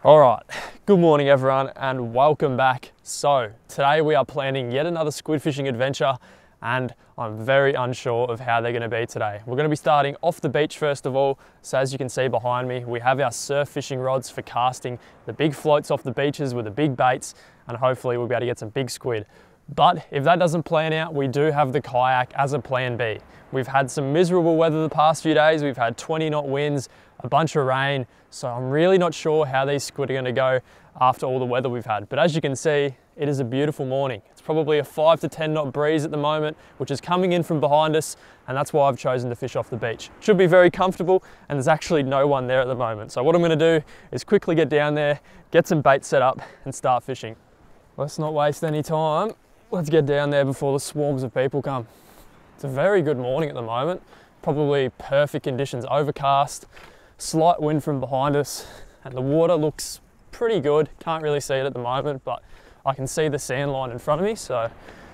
All right, good morning everyone and welcome back. So today we are planning yet another squid fishing adventure and I'm very unsure of how they're going to be today. We're going to be starting off the beach first of all. So as you can see behind me, we have our surf fishing rods for casting the big floats off the beaches with the big baits, and hopefully we'll be able to get some big squid. But if that doesn't plan out, we do have the kayak as a plan B. We've had some miserable weather the past few days. We've had 20-knot winds, a bunch of rain, so I'm really not sure how these squid are going to go after all the weather we've had. But as you can see, it is a beautiful morning. It's probably a 5 to 10 knot breeze at the moment, which is coming in from behind us, and that's why I've chosen to fish off the beach. Should be very comfortable, and there's actually no one there at the moment. So what I'm going to do is quickly get down there, get some bait set up, and start fishing. Let's not waste any time. Let's get down there before the swarms of people come. It's a very good morning at the moment. Probably perfect conditions, overcast, slight wind from behind us, and the water looks pretty good. Can't really see it at the moment, but I can see the sand line in front of me, so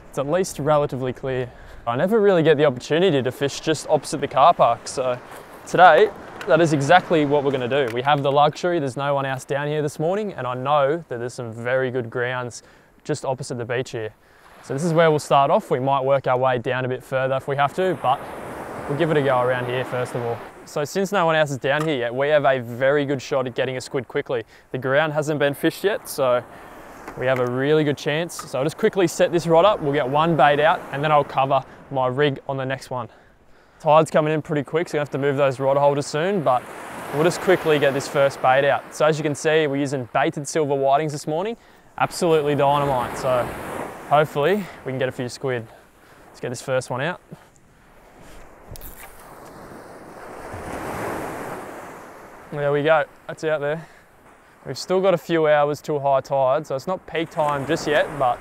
it's at least relatively clear. I never really get the opportunity to fish just opposite the car park, so today, that is exactly what we're going to do. We have the luxury, there's no one else down here this morning, and I know that there's some very good grounds just opposite the beach here. So this is where we'll start off. We might work our way down a bit further if we have to, but we'll give it a go around here first of all. So since no one else is down here yet, we have a very good shot at getting a squid quickly. The ground hasn't been fished yet, so we have a really good chance. So I'll just quickly set this rod up. We'll get one bait out and then I'll cover my rig on the next one. Tide's coming in pretty quick, so I'm gonna have to move those rod holders soon, but we'll just quickly get this first bait out. So as you can see, we're using baited silver whitings this morning. Absolutely dynamite. So hopefully we can get a few squid. Let's get this first one out. There we go, that's out there. We've still got a few hours till high tide, so it's not peak time just yet, but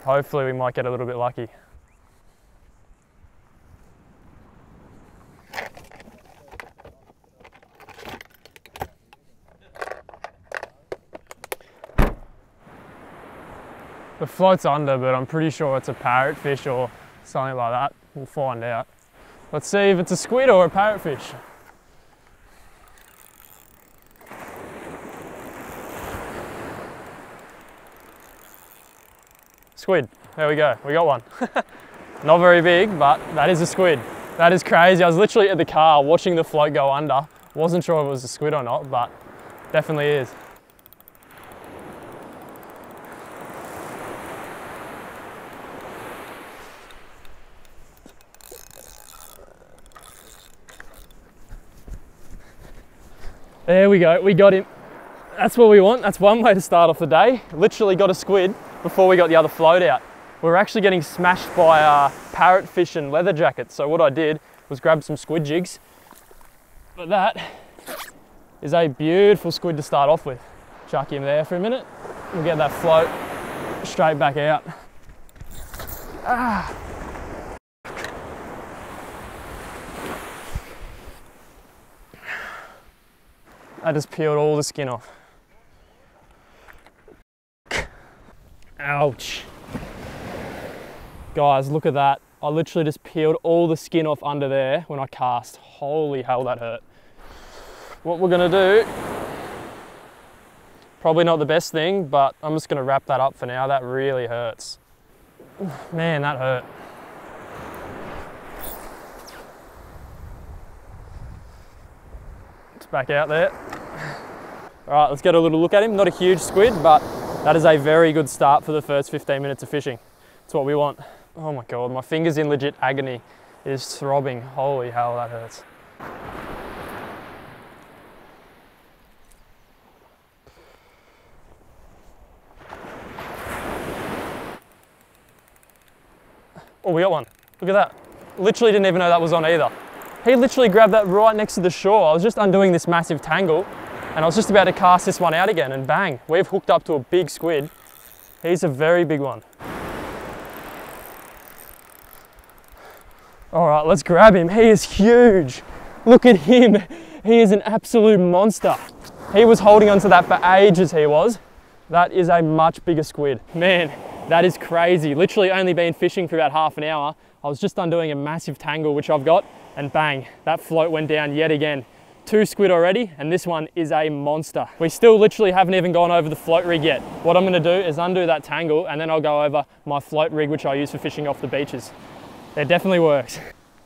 hopefully we might get a little bit lucky. The float's under, but I'm pretty sure it's a parrotfish or something like that. We'll find out. Let's see if it's a squid or a parrotfish. Squid, there we go, we got one. Not very big, but that is a squid. That is crazy. I was literally at the car watching the float go under. Wasn't sure if it was a squid or not, but definitely is. There we go, we got him. That's what we want. That's one way to start off the day. Literally got a squid before we got the other float out. We were actually getting smashed by parrotfish and leather jackets. So what I did was grab some squid jigs. But that is a beautiful squid to start off with. Chuck him there for a minute. We'll get that float straight back out. Ah. I just peeled all the skin off. Ouch. Guys, look at that. I literally just peeled all the skin off under there when I cast. Holy hell, that hurt. What we're gonna do, probably not the best thing, but I'm just gonna wrap that up for now. That really hurts. Man, that hurt. It's back out there. All right, let's get a little look at him. Not a huge squid, but that is a very good start for the first 15 minutes of fishing. That's what we want. Oh my God, my finger's in legit agony. It is throbbing. Holy hell, that hurts. Oh, we got one. Look at that. Literally didn't even know that was on either. He literally grabbed that right next to the shore. I was just undoing this massive tangle and I was just about to cast this one out again and bang, we've hooked up to a big squid. He's a very big one. All right, let's grab him. He is huge. Look at him. He is an absolute monster. He was holding onto that for ages, he was. That is a much bigger squid. Man, that is crazy. Literally only been fishing for about half an hour. I was just undoing a massive tangle, which I've got, and bang, that float went down yet again. 2 squid already, and this one is a monster. We still literally haven't even gone over the float rig yet. What I'm gonna do is undo that tangle, and then I'll go over my float rig, which I use for fishing off the beaches. It definitely works.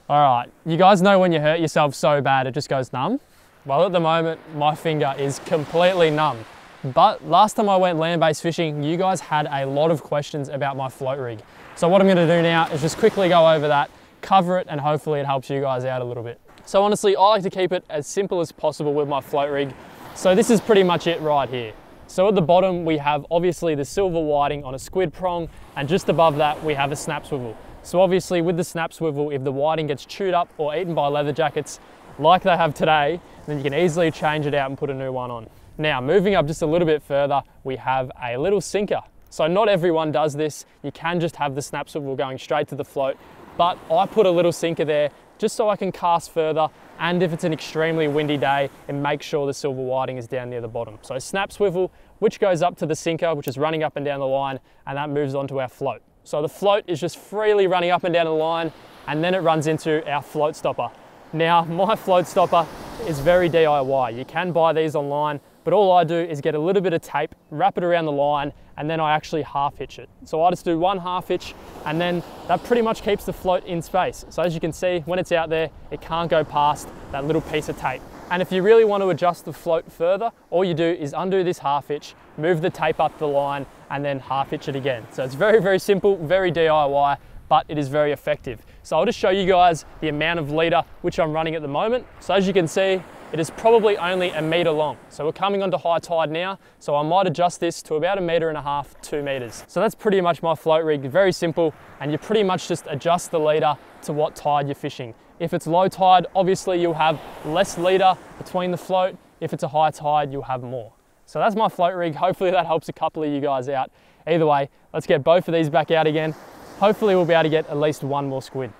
All right, you guys know when you hurt yourself so bad, it just goes numb? Well, at the moment, my finger is completely numb. But last time I went land-based fishing, you guys had a lot of questions about my float rig. So what I'm gonna do now is just quickly go over that, cover it, and hopefully it helps you guys out a little bit. So honestly, I like to keep it as simple as possible with my float rig. So this is pretty much it right here. So at the bottom, we have obviously the silver whiting on a squid prong, and just above that, we have a snap swivel. So obviously with the snap swivel, if the whiting gets chewed up or eaten by leather jackets, like they have today, then you can easily change it out and put a new one on. Now, moving up just a little bit further, we have a little sinker. So not everyone does this. You can just have the snap swivel going straight to the float, but I put a little sinker there just so I can cast further, and if it's an extremely windy day, and make sure the silver whiting is down near the bottom. So snap swivel, which goes up to the sinker, which is running up and down the line, and that moves onto our float. So the float is just freely running up and down the line, and then it runs into our float stopper. Now, my float stopper is very DIY. You can buy these online, but all I do is get a little bit of tape, wrap it around the line, and then I actually half hitch it. So I just do one half hitch, and then that pretty much keeps the float in space. So as you can see, when it's out there, it can't go past that little piece of tape. And if you really want to adjust the float further, all you do is undo this half hitch, move the tape up the line, and then half hitch it again. So it's very, very simple, very DIY, but it is very effective. So I'll just show you guys the amount of leader which I'm running at the moment. So as you can see, it is probably only 1 meter long. So we're coming onto high tide now, so I might adjust this to about 1.5 meters, 2 meters. So that's pretty much my float rig, very simple, and you pretty much just adjust the leader to what tide you're fishing. If it's low tide, obviously you'll have less leader between the float. If it's a high tide, you'll have more. So that's my float rig. Hopefully that helps a couple of you guys out. Either way, let's get both of these back out again. Hopefully we'll be able to get at least one more squid.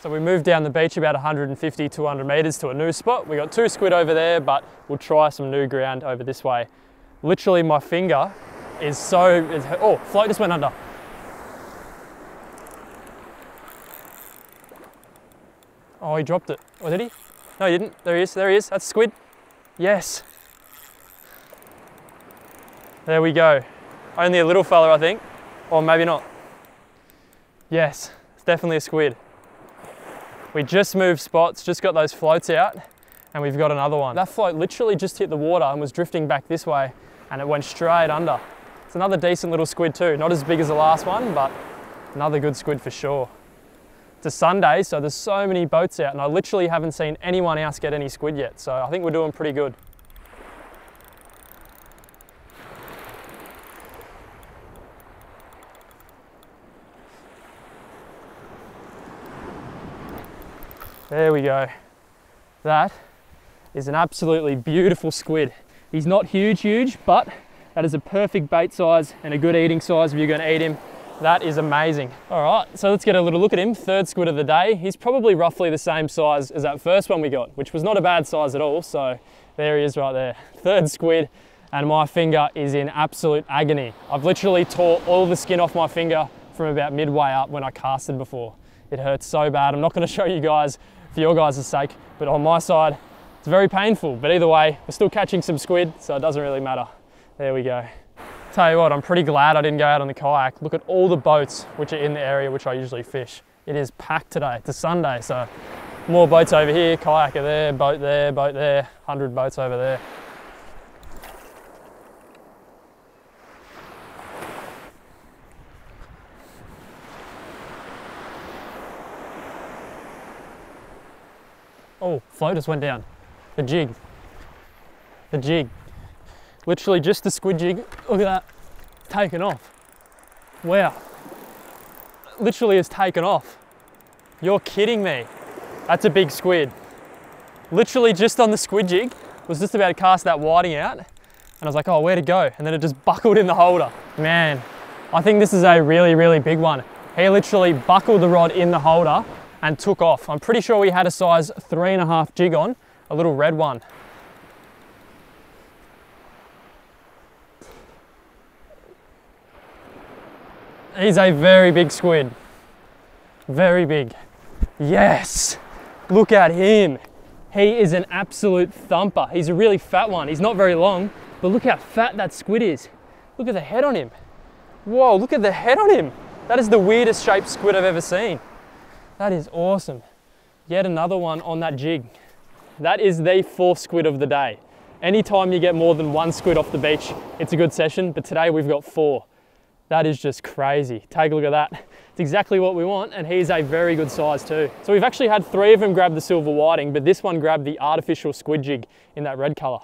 So we moved down the beach about 150, 200 meters to a new spot. We got 2 squid over there, but we'll try some new ground over this way. Literally my finger is so, oh, float just went under. Oh, he dropped it. Oh, did he? No, he didn't. There he is, that's a squid. Yes. There we go. Only a little fella, I think. Or maybe not. Yes, it's definitely a squid. We just moved spots, just got those floats out, and we've got another one. That float literally just hit the water and was drifting back this way, and it went straight under. It's another decent little squid too. Not as big as the last one, but another good squid for sure. It's a Sunday, so there's so many boats out, and I literally haven't seen anyone else get any squid yet, so I think we're doing pretty good. There we go. That is an absolutely beautiful squid. He's not huge, but that is a perfect bait size and a good eating size if you're going to eat him. That is amazing. All right, so let's get a little look at him. 3rd squid of the day. He's probably roughly the same size as that first one we got, which was not a bad size at all. So there he is right there. 3rd squid, and my finger is in absolute agony. I've literally tore all the skin off my finger from about midway up when I casted before. It hurts so bad. I'm not going to show you guys for your guys' sake, but on my side, it's very painful. But either way, we're still catching some squid, so it doesn't really matter. There we go. Tell you what, I'm pretty glad I didn't go out on the kayak. Look at all the boats which are in the area which I usually fish. It is packed today. It's a Sunday, so more boats over here, kayaker there, boat there, 100 boats over there. Oh, float just went down. The jig. The jig. Literally just the squid jig. Look at that. Taken off. Wow. Literally has taken off. You're kidding me. That's a big squid. Literally just on the squid jig. Was just about to cast that whiting out. And I was like, oh, where to go? And then it just buckled in the holder. Man, I think this is a really, really big one. He literally buckled the rod in the holder and took off. I'm pretty sure we had a size 3.5 jig on, a little red one. He's a very big squid. Very big. Yes! Look at him. He is an absolute thumper. He's a really fat one. He's not very long, but look how fat that squid is. Look at the head on him. Whoa, look at the head on him. That is the weirdest shaped squid I've ever seen. That is awesome. Yet another one on that jig. That is the 4th squid of the day. Anytime you get more than 1 squid off the beach, it's a good session, but today we've got 4. That is just crazy. Take a look at that. It's exactly what we want, and he's a very good size too. So we've actually had 3 of them grab the silver whiting, but this one grabbed the artificial squid jig in that red color.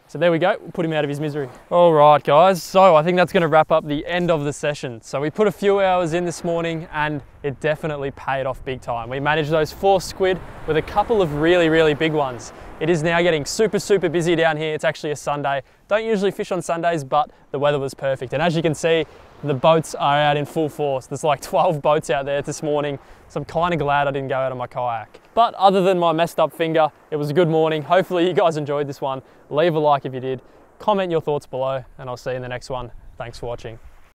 So there we go, we'll put him out of his misery. All right guys, so I think that's gonna wrap up the end of the session. So we put a few hours in this morning and it definitely paid off big time. We managed those 4 squid with a couple of really, really big ones. It is now getting super, super busy down here. It's actually a Sunday. Don't usually fish on Sundays, but the weather was perfect. And as you can see, the boats are out in full force. There's like 12 boats out there this morning. So I'm kind of glad I didn't go out on my kayak. But other than my messed up finger, it was a good morning. Hopefully you guys enjoyed this one. Leave a like if you did. Comment your thoughts below and I'll see you in the next one. Thanks for watching.